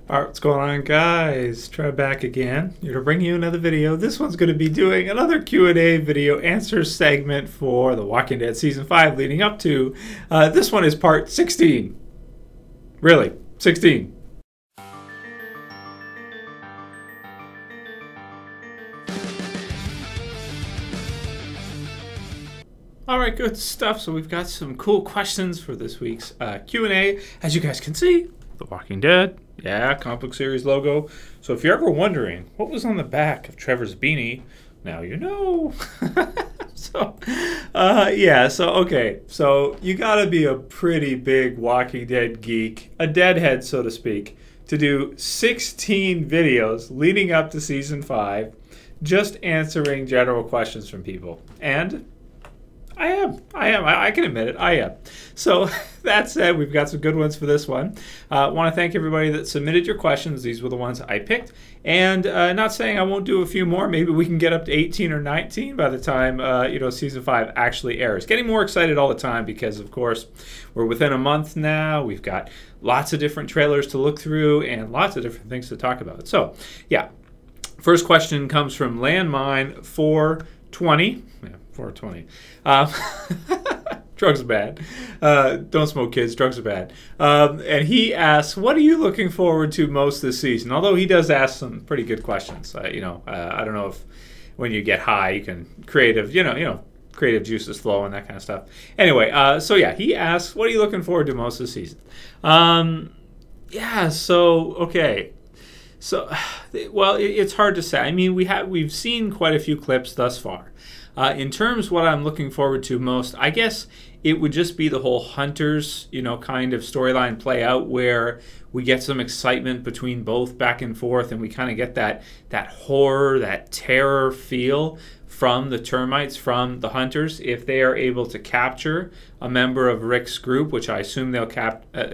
All right, what's going on, guys? Trev back again. Here to bring you another video. This one's going to be doing another Q&A video answer segment for The Walking Dead Season 5 leading up to. This one is part 16. Really, 16. All right, good stuff. So we've got some cool questions for this week's Q&A. As you guys can see, The Walking Dead. Yeah, comic book series logo. So if you're ever wondering what was on the back of Trevor's beanie, now you know. Okay. So you gotta be a pretty big Walking Dead geek, a deadhead, so to speak, to do 16 videos leading up to Season 5, just answering general questions from people. And I am. I can admit it. I am. So that said, we've got some good ones for this one. I want to thank everybody that submitted your questions. These were the ones I picked. And not saying I won't do a few more. Maybe we can get up to 18 or 19 by the time Season 5 actually airs. Getting more excited all the time because, of course, we're within a month now. We've got lots of different trailers to look through and lots of different things to talk about. So, yeah. First question comes from Landmine 420. Yeah, 420. Drugs are bad. Don't smoke, kids. Drugs are bad. And he asks, what are you looking forward to most this season? Although he does ask some pretty good questions. I don't know if when you get high, you can creative juices flow and that kind of stuff. Anyway, he asks, what are you looking forward to most this season? Okay. So, well, it's hard to say. I mean, we've seen quite a few clips thus far. In terms of what I'm looking forward to most, I guess it would just be the whole Hunters, kind of storyline play out where we get some excitement between both back and forth, and we kind of get that horror, that terror feel from the termites, from the Hunters, if they are able to capture a member of Rick's group, which I assume they'll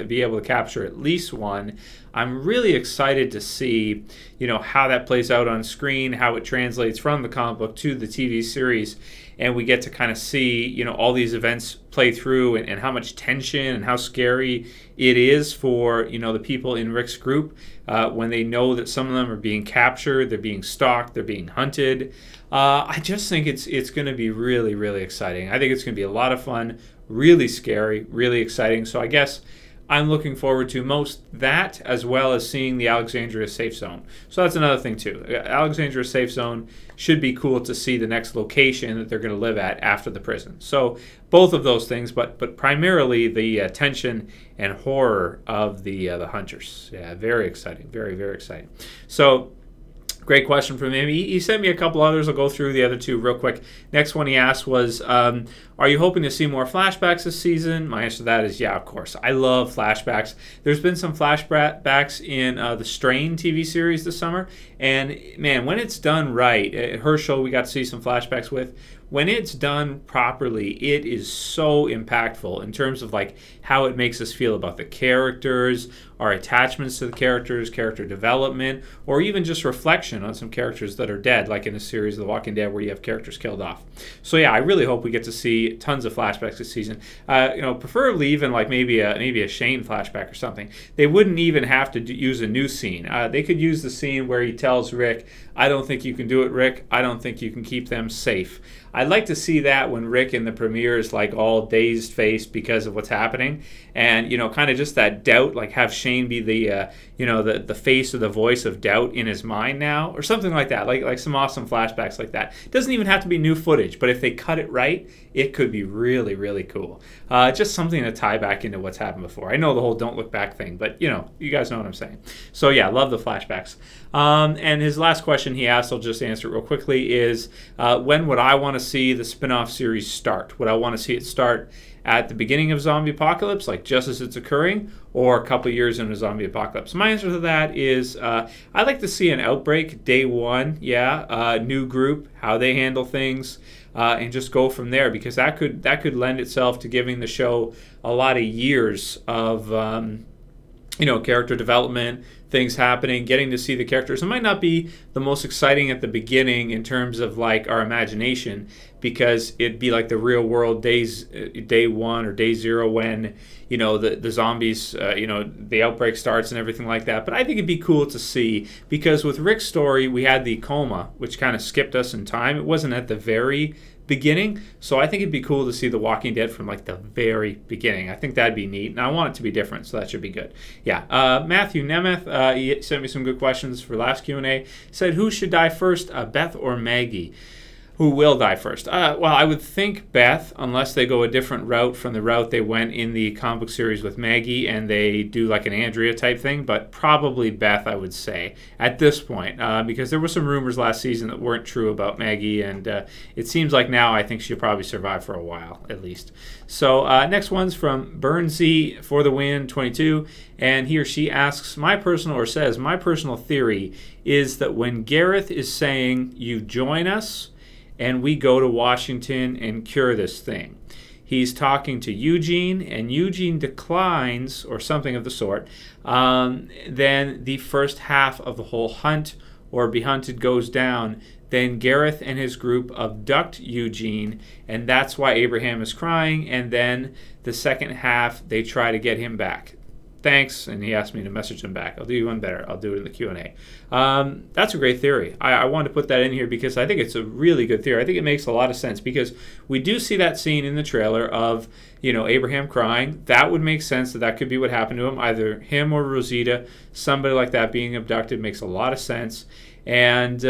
be able to capture at least one. I'm really excited to see, how that plays out on screen, how it translates from the comic book to the TV series, and we get to kind of see, all these events play through and how much tension and how scary it is for, the people in Rick's group when they know that some of them are being captured, they're being stalked, they're being hunted. I just think it's going to be really, really exciting. I think it's going to be a lot of fun, really scary, really exciting. So I guess I'm looking forward to most that, as well as seeing the Alexandria Safe Zone. So that's another thing too. Alexandria Safe Zone should be cool to see the next location that they're going to live at after the prison. So both of those things, but primarily the tension and horror of the Hunters. Yeah, very exciting, very, very exciting. So great question from him. He sent me a couple others. I'll go through the other two real quick. Next one he asked was, are you hoping to see more flashbacks this season? My answer to that is yeah, of course. I love flashbacks. There's been some flashbacks in the Strain TV series this summer. And man, when it's done right, at Herschel we got to see some flashbacks with. When it's done properly, it is so impactful in terms of like how it makes us feel about the characters, our attachments to the characters, character development, or even just reflection on some characters that are dead, like in a series of The Walking Dead where you have characters killed off. So yeah, I really hope we get to see tons of flashbacks this season. Preferably even like maybe a Shane flashback or something. They wouldn't even have to use a new scene. They could use the scene where he tells Rick, "I don't think you can do it, Rick. I don't think you can keep them safe." I'd like to see that when Rick in the premiere is like all dazed faced because of what's happening, and kind of just that doubt, like have Shane be the face or the voice of doubt in his mind now, or something like that, like some awesome flashbacks like that. It doesn't even have to be new footage, but if they cut it right, it could be really, really cool. Just something to tie back into what's happened before. I know the whole don't look back thing, but you guys know what I'm saying. So yeah, love the flashbacks. And his last question he asked, I'll just answer it real quickly, is when would I want to see the spin-off series start? Would I want to see it start at the beginning of zombie apocalypse, like just as it's occurring, or a couple years into zombie apocalypse? My answer to that is I'd like to see an outbreak day one, new group, how they handle things, and just go from there, because that could lend itself to giving the show a lot of years of character development, things happening, getting to see the characters. It might not be the most exciting at the beginning in terms of like our imagination, because it'd be like the real world day one or day zero when, you know, the zombies, you know, the outbreak starts and everything like that. But I think it'd be cool to see, because with Rick's story, we had the coma, which kind of skipped us in time. It wasn't at the very beginning, so I think it'd be cool to see The Walking Dead from like the very beginning. I think that'd be neat, and I want it to be different, so that should be good. Yeah, Matthew Nemeth, he sent me some good questions for last Q&A. He said, who should die first, Beth or Maggie? Who will die first? Well, I would think Beth, unless they go a different route from the route they went in the comic book series with Maggie, and they do like an Andrea type thing, but probably Beth, I would say, at this point, because there were some rumors last season that weren't true about Maggie, and it seems like now I think she'll probably survive for a while, at least. So next one's from Burnsy for the Win 22, and he or she asks, my personal theory is that when Gareth is saying, you join us, and we go to Washington and cure this thing, he's talking to Eugene, and Eugene declines, or something of the sort. Then the first half of the whole hunt or be hunted goes down. Then Gareth and his group abduct Eugene, and that's why Abraham is crying. And then the second half, they try to get him back. Thanks, and he asked me to message him back. I'll do you one better. I'll do it in the Q&A. That's a great theory. I wanted to put that in here because I think it's a really good theory. I think it makes a lot of sense because we do see that scene in the trailer of, you know, Abraham crying. That would make sense that could be what happened to him, either him or Rosita, somebody like that being abducted makes a lot of sense. And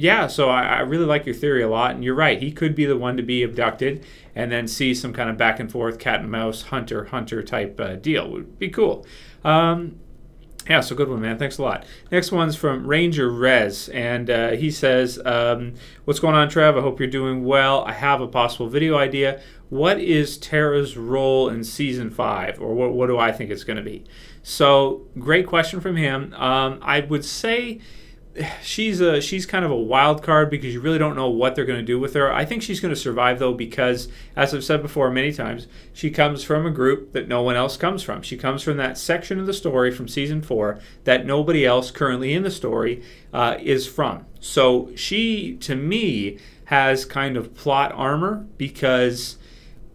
yeah, so I really like your theory a lot, and you're right. He could be the one to be abducted and then see some kind of back and forth cat and mouse hunter type deal. Would be cool. Yeah, so good one, man. Thanks a lot. Next one's from Ranger Rez, and he says, what's going on, Trev? I hope you're doing well. I have a possible video idea. What is Tara's role in Season 5, or what do I think it's going to be? So, great question from him. I would say she's kind of a wild card because you really don't know what they're going to do with her. I think she's going to survive, though, because, as I've said before many times, she comes from a group that no one else comes from. She comes from that section of the story from Season 4 that nobody else currently in the story is from. So she, to me, has kind of plot armor because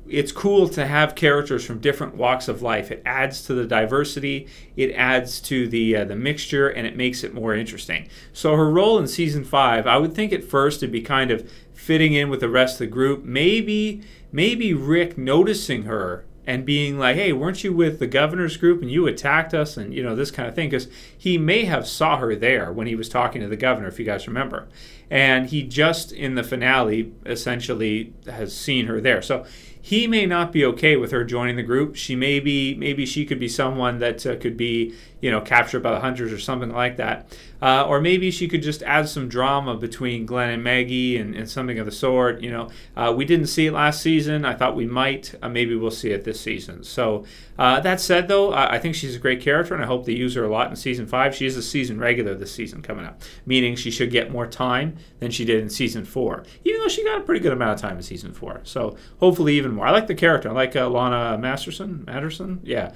it's cool to have characters from different walks of life. It adds to the diversity, it adds to the mixture, and it makes it more interesting. So her role in Season 5, I would think at first it'd be kind of fitting in with the rest of the group. Maybe Rick noticing her and being like, hey, weren't you with the governor's group and you attacked us, and, you know, this kind of thing, because he may have saw her there when he was talking to the governor, if you guys remember. And he just, in the finale, essentially has seen her there. So he may not be okay with her joining the group. She maybe she could be someone that could be, you know, captured by the hunters or something like that. Or maybe she could just add some drama between Glenn and Maggie and something of the sort. You know, we didn't see it last season. I thought we might. Maybe we'll see it this season. So that said, though, I think she's a great character, and I hope they use her a lot in Season 5. She is a season regular this season coming up, meaning she should get more time than she did in Season 4, even though she got a pretty good amount of time in Season 4. So hopefully even more. I like the character. I like Lana Matterson. Yeah,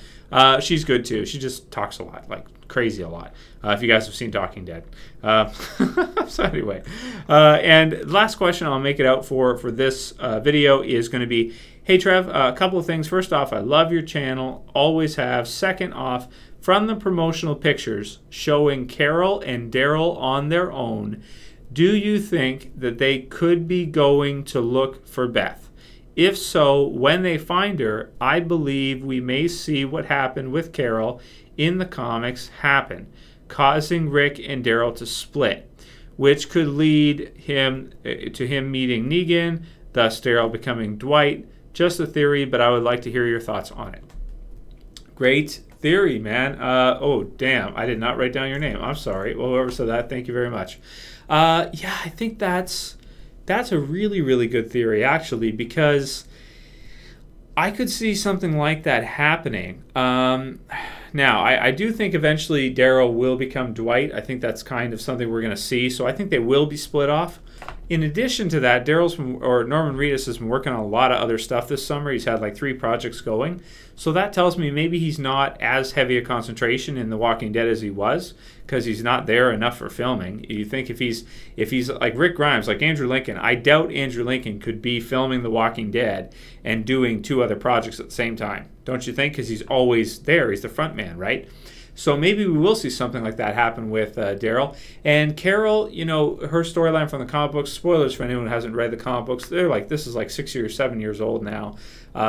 she's good too. She just talks a lot, like crazy a lot. If you guys have seen Talking Dead. So anyway, and last question I'll make it out for this video is going to be, hey Trev, a couple of things. First off, I love your channel, always have. Second off, from the promotional pictures showing Carol and Daryl on their own, do you think that they could be going to look for Beth? If so, when they find her, I believe we may see what happened with Carol in the comics happen, causing Rick and Daryl to split, which could lead him to him meeting Negan, thus Daryl becoming Dwight. Just a theory, but I would like to hear your thoughts on it. Great theory, man. Oh, damn. I did not write down your name. I'm sorry. Well, whoever said that, thank you very much. Yeah, I think that's a really, really good theory, actually, because I could see something like that happening. Now, I do think eventually Daryl will become Dwight. I think that's kind of something we're going to see. So I think they will be split off. In addition to that, Norman Reedus has been working on a lot of other stuff this summer. He's had like 3 projects going. So that tells me maybe he's not as heavy a concentration in The Walking Dead as he was, because he's not there enough for filming. You think if he's like Rick Grimes, like Andrew Lincoln, I doubt Andrew Lincoln could be filming The Walking Dead and doing 2 other projects at the same time. Don't you think? Because he's always there. He's the front man, right? So maybe we will see something like that happen with Daryl. And Carol, you know, her storyline from the comic books, spoilers for anyone who hasn't read the comic books, they're like, this is like 6 or 7 years old now.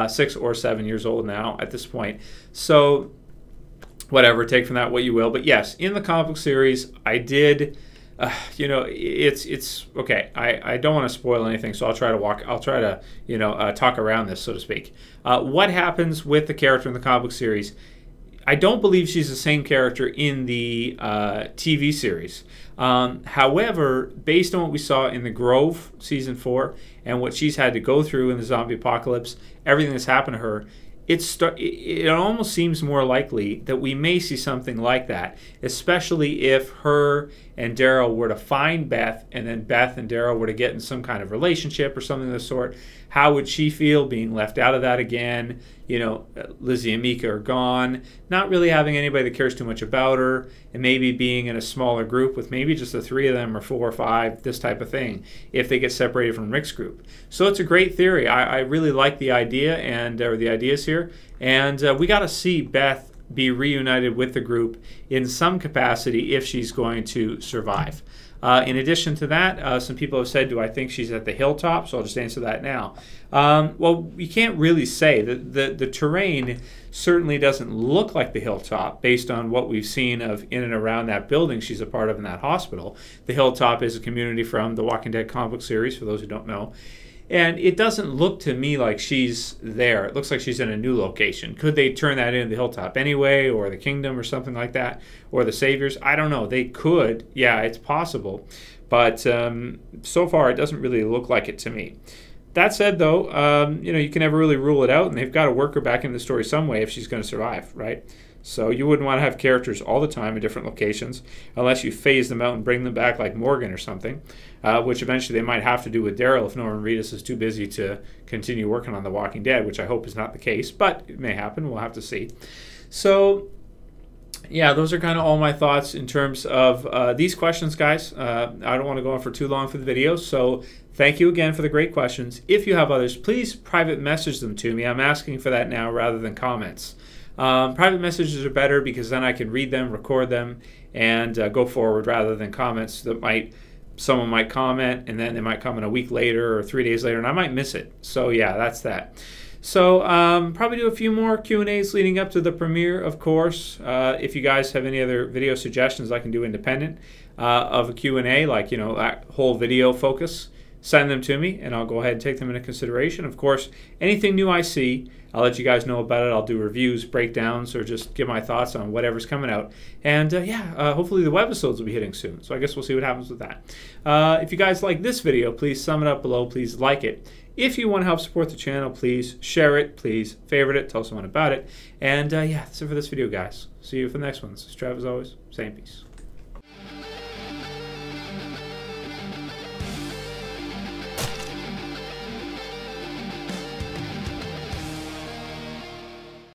6 or 7 years old now at this point. So whatever, take from that what you will. But yes, in the comic book series, I did, you know, it's okay. I don't want to spoil anything, so I'll try to you know, talk around this, so to speak. What happens with the character in the comic book series? I don't believe she's the same character in the TV series. However, based on what we saw in The Grove season 4 and what she's had to go through in the zombie apocalypse, everything that's happened to her, it almost seems more likely that we may see something like that, especially if her and Daryl were to find Beth, and then Beth and Daryl were to get in some kind of relationship or something of the sort. How would she feel being left out of that again? You know, Lizzie and Mika are gone, not really having anybody that cares too much about her, and maybe being in a smaller group with maybe just the 3 of them or 4 or 5, this type of thing, if they get separated from Rick's group. So it's a great theory. I really like the idea or the ideas here, and we got to see Beth be reunited with the group in some capacity if she's going to survive. In addition to that, some people have said, do I think she's at the hilltop? So I'll just answer that now. Well, you can't really say. The terrain certainly doesn't look like the hilltop based on what we've seen of in and around that building she's a part of in that hospital. The hilltop is a community from the Walking Dead comic book series, for those who don't know. And it doesn't look to me like she's there. It looks like she's in a new location. Could they turn that into the hilltop anyway, or the kingdom or something like that, or the saviors? I don't know. They could. Yeah, it's possible. But so far, it doesn't really look like it to me. That said, though, you know, you can never really rule it out, and they've got to work her back into the story some way if she's going to survive, right? So you wouldn't want to have characters all the time in different locations unless you phase them out and bring them back like Morgan or something, which eventually they might have to do with Daryl if Norman Reedus is too busy to continue working on The Walking Dead, which I hope is not the case, but it may happen. We'll have to see. So yeah, those are kind of all my thoughts in terms of these questions, guys. I don't want to go on for too long for the video, so thank you again for the great questions. If you have others, please private message them to me. I'm asking for that now rather than comments. Private messages are better because then I can read them, record them, and go forward rather than comments that someone might comment and then they might comment a week later or 3 days later and I might miss it. So yeah, that's that. So probably do a few more Q&As leading up to the premiere, of course. If you guys have any other video suggestions I can do independent of a Q&A, like, you know, that whole video focus, send them to me and I'll go ahead and take them into consideration. Of course, anything new I see, I'll let you guys know about it. I'll do reviews, breakdowns, or just give my thoughts on whatever's coming out. And hopefully the webisodes will be hitting soon. So I guess we'll see what happens with that. If you guys like this video, please sum it up below. Please like it. If you want to help support the channel, please share it. Please favorite it. Tell someone about it. And that's it for this video, guys. See you for the next one. This is Trev, as always. Same peace.